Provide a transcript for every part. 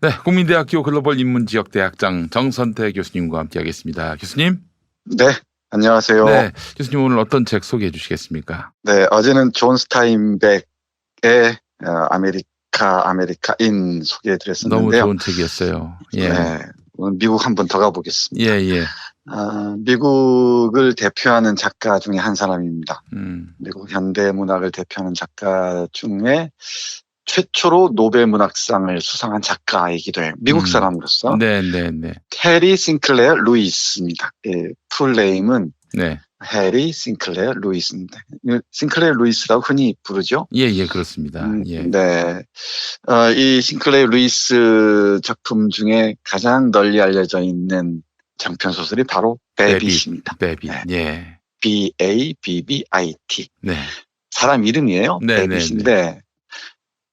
네, 국민대학교 글로벌 인문지역대학장 정선태 교수님과 함께하겠습니다. 교수님. 네, 안녕하세요. 네, 교수님 오늘 어떤 책 소개해 주시겠습니까? 네, 어제는 존 스타인백의 아메리카인 너무 소개해드렸었는데요. 좋은 책이었어요. 예, 네, 오늘 미국 한번 더 가보겠습니다. 예. 미국을 대표하는 작가 중에 한 사람입니다. 음, 미국 현대문학을 대표하는 작가 중에 최초로 노벨문학상을 수상한 작가이기도 해요. 미국 사람으로서. 네. 해리 싱클레어 루이스입니다. 예, 풀네임은 네, 해리 싱클레어 루이스입니다. 싱클레어 루이스라고 흔히 부르죠. 예, 그렇습니다. 예, 네. 이 싱클레어 루이스 작품 중에 가장 널리 알려져 있는 장편 소설이 바로 베빗입니다. 베빗, 네. 예, BABBIT. 네, 사람 이름이에요. 네. 베빗인데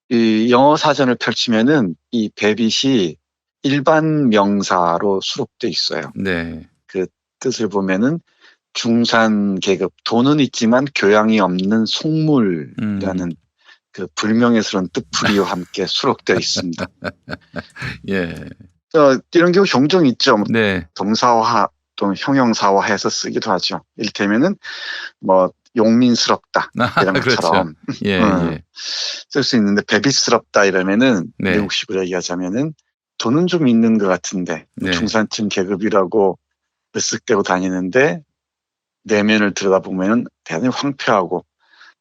이 영어 사전을 펼치면은 이 베빗이 일반 명사로 수록돼 있어요. 네, 그 뜻을 보면은 중산 계급, 돈은 있지만 교양이 없는 속물이라는 그 불명예스러운 뜻풀이와 함께 수록되어 있습니다. 예, 이런 경우 종종 있죠. 네, 동사화 또는 형용사화해서 쓰기도 하죠. 이를테면은 뭐 용민스럽다 이런 것처럼 그렇죠. 예, 쓸 수 있는데 베빗스럽다 이러면은 네. 미국식으로 얘기하자면은 돈은 좀 있는 것 같은데 네. 중산층 계급이라고 으쓱대고 다니는데 내면을 들여다보면 대단히 황폐하고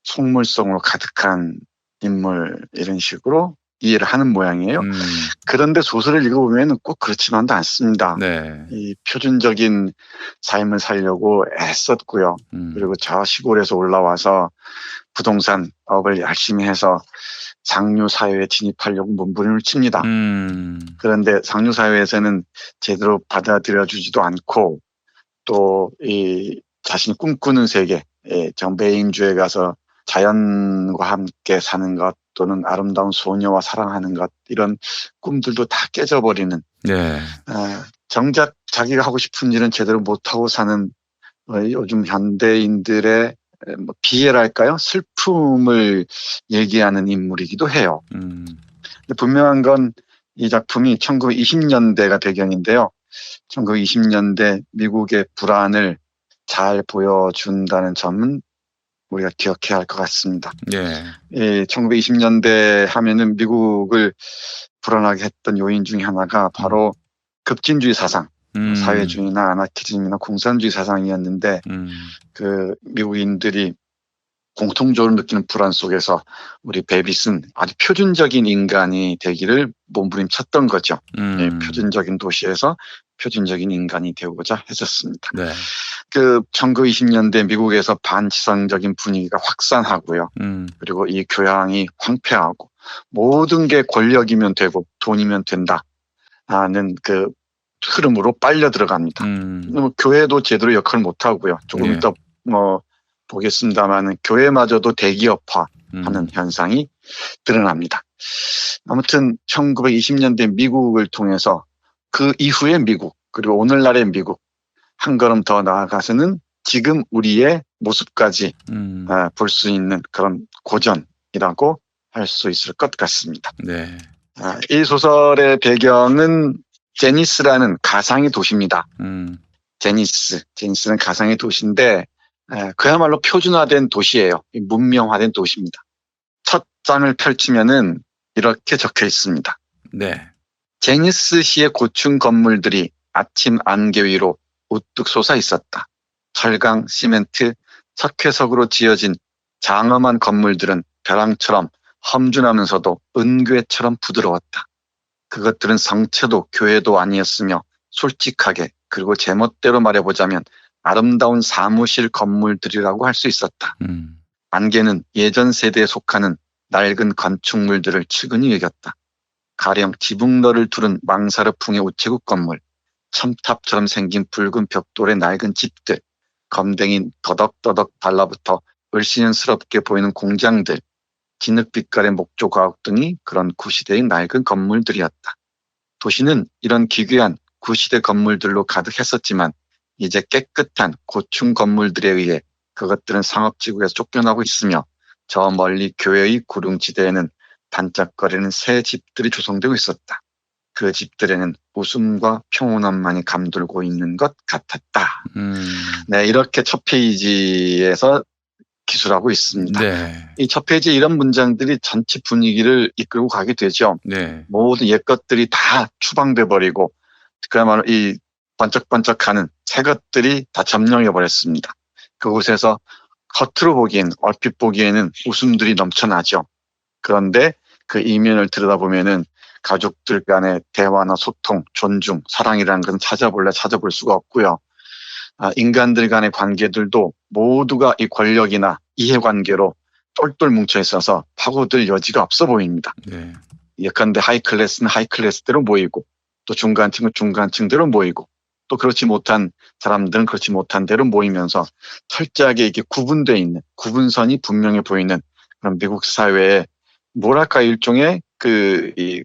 속물성으로 가득한 인물 이런 식으로 이해를 하는 모양이에요. 그런데 소설을 읽어보면 꼭 그렇지만도 않습니다. 네. 이 표준적인 삶을 살려고 애썼고요. 그리고 저 시골에서 올라와서 부동산 업을 열심히 해서 상류사회에 진입하려고 몸부림을 칩니다. 그런데 상류사회에서는 제대로 받아들여주지도 않고 또 이 자신이 꿈꾸는 세계, 정배인주에 가서 자연과 함께 사는 것 또는 아름다운 소녀와 사랑하는 것 이런 꿈들도 다 깨져버리는 네. 정작 자기가 하고 싶은 일은 제대로 못하고 사는 요즘 현대인들의 뭐 비애랄까요? 슬픔을 얘기하는 인물이기도 해요. 근데 분명한 건 이 작품이 1920년대가 배경인데요. 1920년대 미국의 불안을 잘 보여준다는 점은 우리가 기억해야 할 것 같습니다. 네. 1920년대 하면은 미국을 불안하게 했던 요인 중에 하나가 바로 급진주의 사상, 사회주의나 아나키즘이나 공산주의 사상이었는데 그 미국인들이 공통적으로 느끼는 불안 속에서 우리 베빗은 아주 표준적인 인간이 되기를 몸부림쳤던 거죠. 표준적인 도시에서 표준적인 인간이 되고자 했었습니다. 네. 그 1920년대 미국에서 반지성적인 분위기가 확산하고요. 그리고 이 교양이 황폐하고 모든 게 권력이면 되고 돈이면 된다 하는 그 흐름으로 빨려 들어갑니다. 교회도 제대로 역할을 못 하고요. 조금 네. 이따 보겠습니다만 교회마저도 대기업화하는 현상이 드러납니다. 아무튼 1920년대 미국을 통해서 그 이후의 미국 그리고 오늘날의 미국 한 걸음 더 나아가서는 지금 우리의 모습까지 볼 수 있는 그런 고전이라고 할 수 있을 것 같습니다. 네. 이 소설의 배경은 제니스라는 가상의 도시입니다. 제니스는 가상의 도시인데 그야말로 표준화된 도시예요. 문명화된 도시입니다. 첫 장을 펼치면은 이렇게 적혀 있습니다. 네. 제니스시의 고층 건물들이 아침 안개 위로 우뚝 솟아 있었다. 철강, 시멘트, 석회석으로 지어진 장엄한 건물들은 벼랑처럼 험준하면서도 은괴처럼 부드러웠다. 그것들은 성체도 교회도 아니었으며 솔직하게 그리고 제멋대로 말해보자면 아름다운 사무실 건물들이라고 할 수 있었다. 안개는 예전 세대에 속하는 낡은 건축물들을 측은히 여겼다. 가령 지붕너를 두른 망사르풍의 우체국 건물, 첨탑처럼 생긴 붉은 벽돌의 낡은 집들, 검댕이 더덕더덕 달라붙어 을씨년스럽게 보이는 공장들, 진흙빛깔의 목조가옥 등이 그런 구시대의 낡은 건물들이었다. 도시는 이런 기괴한 구시대 건물들로 가득했었지만 이제 깨끗한 고층 건물들에 의해 그것들은 상업지구에서 쫓겨나고 있으며 저 멀리 교회의 구릉지대에는 반짝거리는 새 집들이 조성되고 있었다. 그 집들에는 웃음과 평온함만이 감돌고 있는 것 같았다. 네, 이렇게 첫 페이지에서 기술하고 있습니다. 네. 이 첫 페이지 이런 문장들이 전체 분위기를 이끌고 가게 되죠. 네. 모든 옛 것들이 다 추방돼 버리고 그야말로 이 번쩍번쩍하는 새 것들이 다 점령해 버렸습니다. 그곳에서 겉으로 보기엔 얼핏 보기에는 웃음들이 넘쳐나죠. 그런데 그 이면을 들여다보면은 가족들 간의 대화나 소통, 존중, 사랑이라는 것은 찾아볼 수가 없고요. 인간들 간의 관계들도 모두가 이 권력이나 이해관계로 똘똘 뭉쳐 있어서 파고들 여지가 없어 보입니다. 네. 예컨대 하이클래스는 하이클래스대로 모이고 또 중간층은 중간층대로 모이고 또 그렇지 못한 사람들은 그렇지 못한 대로 모이면서 철저하게 이게 구분되어 있는 구분선이 분명해 보이는 그런 미국 사회의 뭐랄까 일종의 이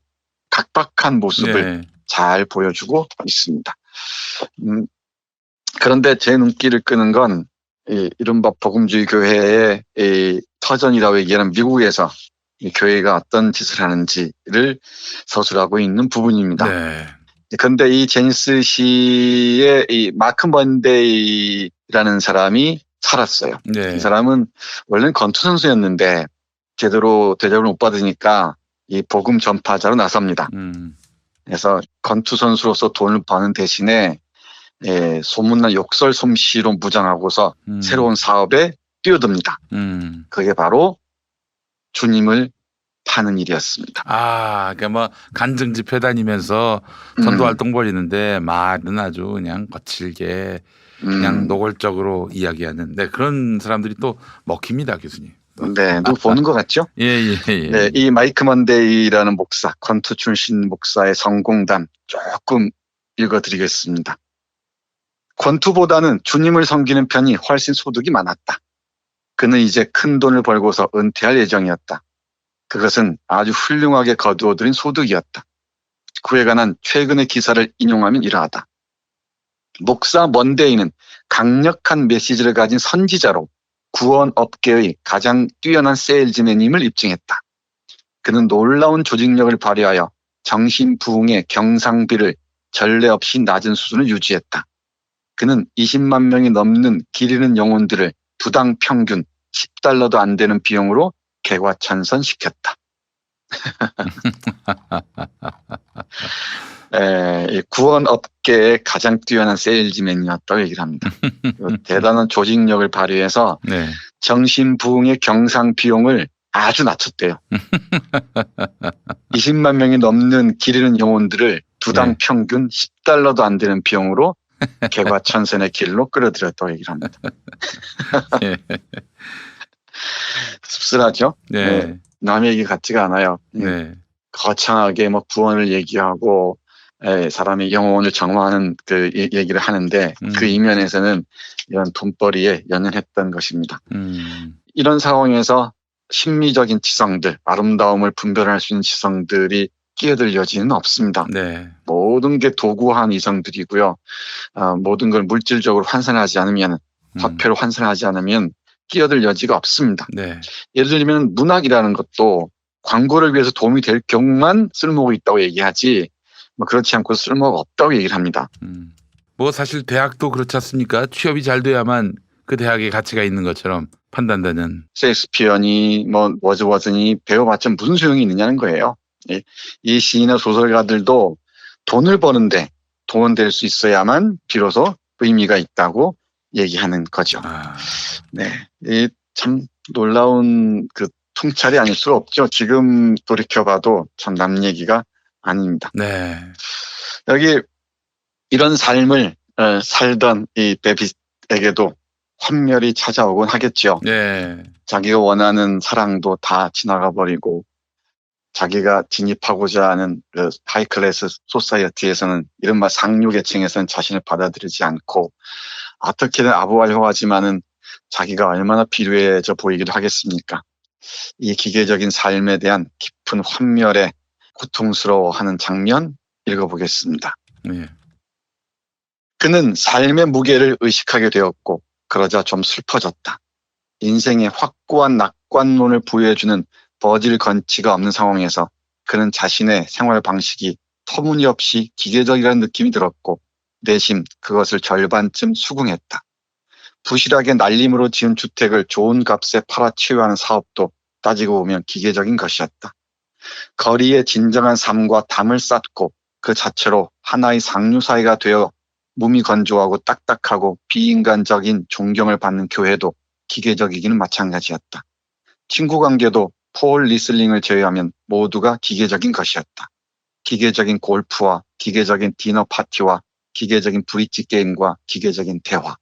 각박한 모습을 네. 잘 보여주고 있습니다. 그런데 제 눈길을 끄는 건 이른바 복음주의 교회의 이 터전이라고 얘기하는 미국에서 이 교회가 어떤 짓을 하는지를 서술하고 있는 부분입니다. 네. 그런데 이 제니스 시의 이 마크 먼데이라는 사람이 살았어요. 네. 이 사람은 원래는 권투 선수였는데 제대로 대접을 못 받으니까 이 복음 전파자로 나섭니다. 그래서 권투 선수로서 돈을 버는 대신에 소문난 욕설 솜씨로 무장하고서 새로운 사업에 뛰어듭니다. 그게 바로 주님을 파는 일이었습니다. 그러니까 뭐 간증 집회 다니면서 전도 활동 벌이는데 말은 아주 그냥 거칠게 그냥 노골적으로 이야기하는 그런 사람들이 또 먹힙니다, 교수님. 네, 누구 보는 것 같죠? 예. 네, 이 마이크 먼데이라는 목사, 권투 출신 목사의 성공담 조금 읽어드리겠습니다. 권투보다는 주님을 섬기는 편이 훨씬 소득이 많았다. 그는 이제 큰 돈을 벌고서 은퇴할 예정이었다. 그것은 아주 훌륭하게 거두어들인 소득이었다. 그에 관한 최근의 기사를 인용하면 이러하다. 목사 먼데이는 강력한 메시지를 가진 선지자로 구원업계의 가장 뛰어난 세일즈맨임을 입증했다. 그는 놀라운 조직력을 발휘하여 정신부흥의 경상비를 전례 없이 낮은 수준을 유지했다. 그는 20만 명이 넘는 길 잃은 영혼들을 두당 평균 $10도 안 되는 비용으로 개과천선시켰다. 이 구원업계의 가장 뛰어난 세일즈맨이었다고 얘기를 합니다. 대단한 조직력을 발휘해서 네. 정신부흥의 경상 비용을 아주 낮췄대요. 20만 명이 넘는 길 잃은 영혼들을 두당 평균 $10도 안 되는 비용으로 개과천선의 길로 끌어들였다고 얘기를 합니다. 예. 씁쓸하죠? 네. 남의 얘기 같지가 않아요. 네. 거창하게 뭐 구원을 얘기하고 사람의 영혼을 정화하는 그 얘기를 하는데 그 이면에서는 이런 돈벌이에 연연했던 것입니다. 이런 상황에서 심미적인 지성들, 아름다움을 분별할 수 있는 지성들이 끼어들 여지는 없습니다. 네. 모든 게 도구화한 이성들이고요. 모든 걸 물질적으로 환산하지 않으면, 화폐로 환산하지 않으면 끼어들 여지가 없습니다. 네. 예를 들면 문학이라는 것도 광고를 위해서 도움이 될 경우만 쓸모가 있다고 얘기하지 뭐 그렇지 않고 쓸모가 없다고 얘기를 합니다. 뭐 사실 대학도 그렇지 않습니까? 취업이 잘 돼야만 그 대학의 가치가 있는 것처럼 판단되는. 셰익스피어니 뭐 워즈워드니 배워봤자 무슨 소용이 있느냐는 거예요. 이 시인이나 소설가들도 돈을 버는데 돈 될 수 있어야만 비로소 의미가 있다고 얘기하는 거죠. 네, 참 놀라운 그 통찰이 아닐 수가 없죠. 지금 돌이켜봐도 참 남 얘기가 아닙니다. 네. 여기 이런 삶을 살던 이 데빗에게도 환멸이 찾아오곤 하겠죠. 네. 자기가 원하는 사랑도 다 지나가 버리고 자기가 진입하고자 하는 그 하이클래스 소사이어티에서는 이른바 상류 계층에서는 자신을 받아들이지 않고 어떻게든 아부하려하지만은 자기가 얼마나 비루해져 보이기도 하겠습니까? 이 기계적인 삶에 대한 깊은 환멸에 고통스러워하는 장면 읽어보겠습니다. 네. 그는 삶의 무게를 의식하게 되었고 그러자 좀 슬퍼졌다. 인생에 확고한 낙관론을 부여해주는 버질 건치가 없는 상황에서 그는 자신의 생활 방식이 터무니없이 기계적이라는 느낌이 들었고 내심 그것을 절반쯤 수긍했다. 부실하게 날림으로 지은 주택을 좋은 값에 팔아치우하는 사업도 따지고 보면 기계적인 것이었다. 거리의 진정한 삶과 담을 쌓고 그 자체로 하나의 상류사회가 되어 몸이 건조하고 딱딱하고 비인간적인 존경을 받는 교회도 기계적이기는 마찬가지였다. 친구 관계도 폴 리슬링을 제외하면 모두가 기계적인 것이었다. 기계적인 골프와 기계적인 디너 파티와 기계적인 브릿지 게임과 기계적인 대화.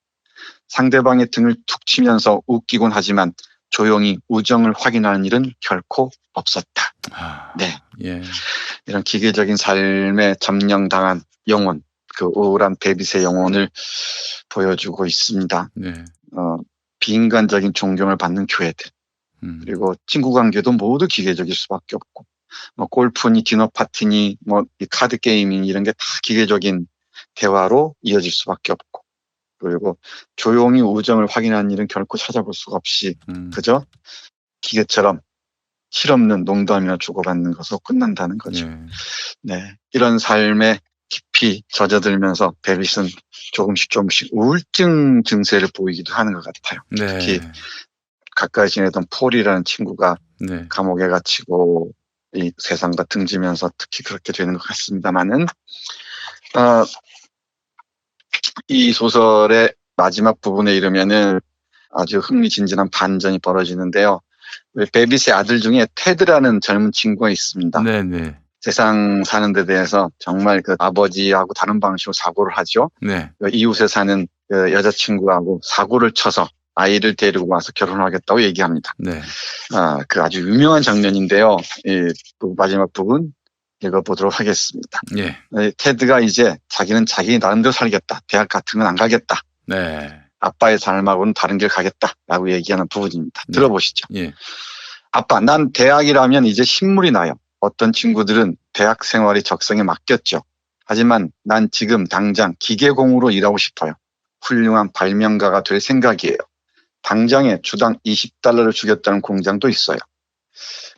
상대방의 등을 툭 치면서 웃기곤 하지만 조용히 우정을 확인하는 일은 결코 없었다. 네. 예. 이런 기계적인 삶에 점령당한 영혼, 그 우울한 베빗의 영혼을 보여주고 있습니다. 네. 비인간적인 존경을 받는 교회들. 그리고 친구 관계도 모두 기계적일 수밖에 없고, 뭐 골프니 디너 파티니 뭐 카드 게임이니 이런 게 다 기계적인 대화로 이어질 수밖에 없고, 그리고 조용히 우정을 확인하는 일은 결코 찾아볼 수가 없이 그저 기계처럼 실없는 농담이나 주고받는 것으로 끝난다는 거죠. 네, 이런 삶에 깊이 젖어들면서 베빗은 조금씩 우울증 증세를 보이기도 하는 것 같아요. 네. 특히 가까이 지내던 폴이라는 친구가 네. 감옥에 갇히고 이 세상과 등지면서 특히 그렇게 되는 것 같습니다만은 이 소설의 마지막 부분에 이르면은 아주 흥미진진한 반전이 벌어지는데요. 베빗의 아들 중에 테드라는 젊은 친구가 있습니다. 네네. 세상 사는 데 대해서 정말 그 아버지하고 다른 방식으로 사고를 하죠. 네. 이웃에 사는 그 여자친구하고 사고를 쳐서 아이를 데리고 와서 결혼하겠다고 얘기합니다. 네. 그 아주 유명한 장면인데요. 그 마지막 부분 읽어보도록 하겠습니다. 예. 테드가 이제 자기는 자기 나름대로 살겠다. 대학 같은 건 안 가겠다. 네. 아빠의 삶하고는 다른 길 가겠다라고 얘기하는 부분입니다. 네. 들어보시죠. 예. 아빠, 난 대학이라면 이제 신물이 나요. 어떤 친구들은 대학 생활이 적성에 맡겼죠. 하지만 난 지금 당장 기계공으로 일하고 싶어요. 훌륭한 발명가가 될 생각이에요. 당장에 주당 $20를 주겠다는 공장도 있어요.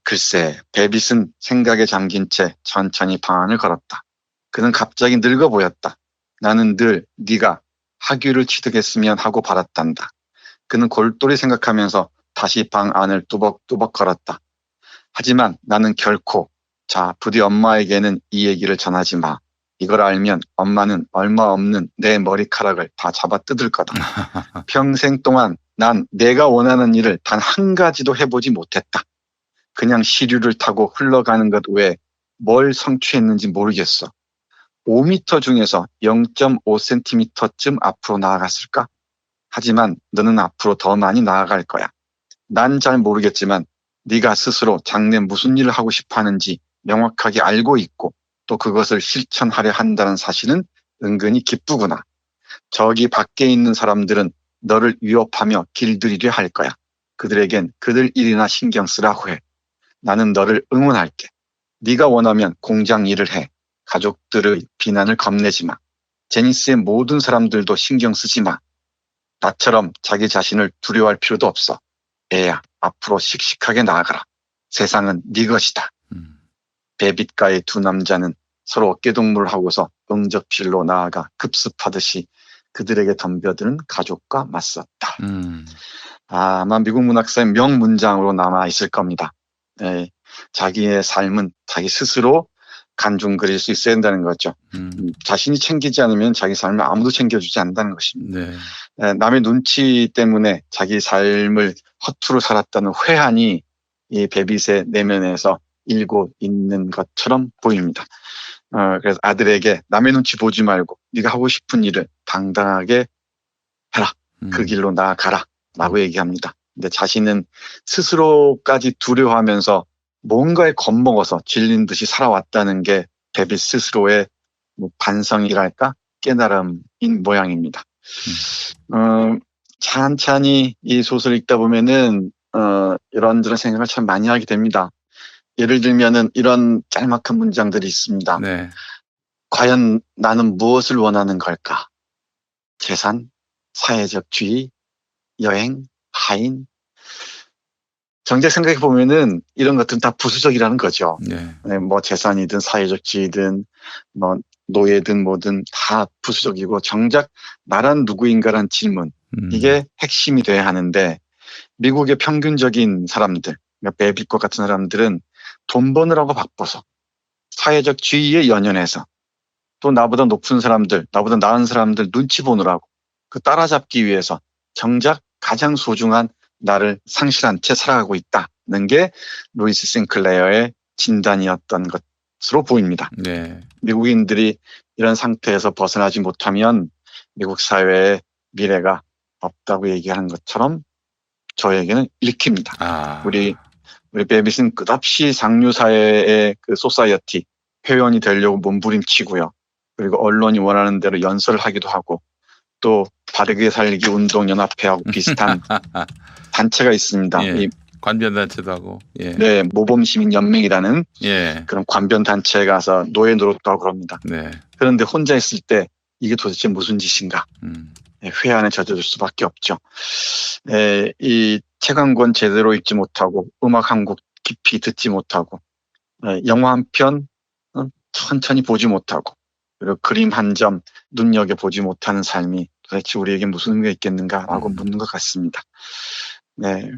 글쎄, 베빗은 생각에 잠긴 채 천천히 방안을 걸었다. 그는 갑자기 늙어 보였다. 나는 늘 네가 학위를 취득했으면 하고 바랐단다. 그는 골똘히 생각하면서 다시 방 안을 뚜벅뚜벅 걸었다. 하지만 나는 결코, 자, 부디 엄마에게는 이 얘기를 전하지 마. 이걸 알면 엄마는 얼마 없는 내 머리카락을 다 잡아 뜯을 거다. 평생 동안 난 내가 원하는 일을 단 한 가지도 해보지 못했다. 그냥 시류를 타고 흘러가는 것 외에 뭘 성취했는지 모르겠어. 5m 중에서 0.5cm쯤 앞으로 나아갔을까? 하지만 너는 앞으로 더 많이 나아갈 거야. 난 잘 모르겠지만 네가 스스로 장래 무슨 일을 하고 싶어 하는지 명확하게 알고 있고 또 그것을 실천하려 한다는 사실은 은근히 기쁘구나. 저기 밖에 있는 사람들은 너를 위협하며 길들이려 할 거야. 그들에겐 그들 일이나 신경 쓰라고 해. 나는 너를 응원할게. 네가 원하면 공장 일을 해. 가족들의 비난을 겁내지 마. 제니스의 모든 사람들도 신경 쓰지 마. 나처럼 자기 자신을 두려워할 필요도 없어. 애야, 앞으로 씩씩하게 나아가라. 세상은 네 것이다. 베빗과의 두 남자는 서로 어깨동무를 하고서 응접실로 나아가 급습하듯이 그들에게 덤벼드는 가족과 맞섰다. 아마 미국 문학사의 명문장으로 남아있을 겁니다. 네, 자기의 삶은 자기 스스로 간중거릴 수 있어야 한다는 거죠. 자신이 챙기지 않으면 자기 삶을 아무도 챙겨주지 않는다는 것입니다. 네. 남의 눈치 때문에 자기 삶을 허투루 살았다는 회한이 이 베빗의 내면에서 일고 있는 것처럼 보입니다. 그래서 아들에게 남의 눈치 보지 말고 네가 하고 싶은 일을 당당하게 해라. 그 길로 나아가라. 라고 얘기합니다. 근데 자신은 스스로까지 두려워하면서 뭔가에 겁먹어서 질린 듯이 살아왔다는 게 베빗 스스로의 반성이랄까 깨달음인 모양입니다. 찬찬히 이 소설을 읽다 보면은 이런저런 생각을 참 많이 하게 됩니다. 예를 들면은 이런 짤막한 문장들이 있습니다. 네. 과연 나는 무엇을 원하는 걸까? 재산, 사회적 지위, 여행, 하인. 정작 생각해 보면은 이런 것들은 다 부수적이라는 거죠. 네. 뭐 재산이든 사회적 지위든 뭐 노예든 뭐든 다 부수적이고 정작 나란 누구인가란 질문 이게 핵심이 돼야 하는데 미국의 평균적인 사람들, 그러니까 베비과 같은 사람들은 돈 버느라고 바빠서 사회적 지위에 연연해서 또 나보다 높은 사람들, 나보다 나은 사람들 눈치 보느라고 그 따라잡기 위해서 정작 가장 소중한 나를 상실한 채 살아가고 있다는 게 루이스 싱클레어의 진단이었던 것으로 보입니다. 네. 미국인들이 이런 상태에서 벗어나지 못하면 미국 사회의 미래가 없다고 얘기하는 것처럼 저에게는 읽힙니다. 우리 베빗은 끝없이 상류 사회의 그 소사이어티 회원이 되려고 몸부림치고요. 그리고 언론이 원하는 대로 연설을 하기도 하고 또 바르게 살기 운동연합회하고 비슷한 단체가 있습니다. 예. 관변단체도 하고. 예. 네, 모범시민연맹이라는 예. 그런 관변단체에 가서 노예 노릇도 하고 그럽니다. 네. 그런데 혼자 있을 때 이게 도대체 무슨 짓인가? 회한에 젖어들 수밖에 없죠. 이 책 한 권 제대로 읽지 못하고 음악 한 곡 깊이 듣지 못하고 영화 한 편 천천히 보지 못하고 그리고 그림 한 점 눈여겨보지 못하는 삶이 도대체 우리에게 무슨 의미가 있겠는가라고 묻는 것 같습니다. 네,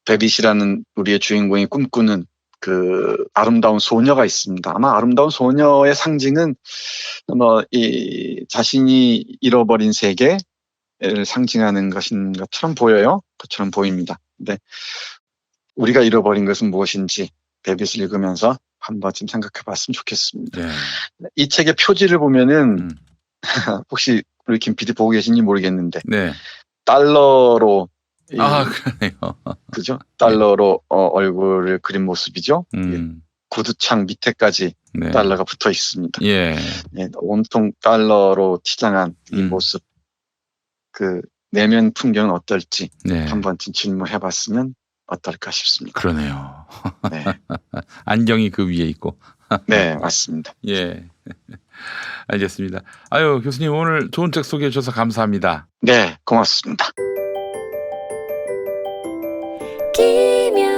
베빗이라는 우리의 주인공이 꿈꾸는 그 아름다운 소녀가 있습니다. 아마 아름다운 소녀의 상징은 이 자신이 잃어버린 세계를 상징하는 것인 것처럼 보여요. 그처럼 보입니다. 근데 우리가 잃어버린 것은 무엇인지 베빗을 읽으면서 한 번쯤 생각해 봤으면 좋겠습니다. 네. 이 책의 표지를 보면은 혹시 우리 김 PD 보고 계신지 모르겠는데 네. 달러로 그러네요. 그죠? 달러로 얼굴을 그린 모습이죠. 구두창 밑에까지 네. 달러가 붙어 있습니다. 예. 예, 온통 달러로 치장한 이 모습, 그 내면 풍경은 어떨지 네. 한 번쯤 질문해봤으면 어떨까 싶습니다. 그러네요. 네, 안경이 그 위에 있고. 네, 맞습니다. 예. 알겠습니다. 아유, 교수님 오늘 좋은 책 소개해 주셔서 감사합니다. 네, 고맙습니다. 김현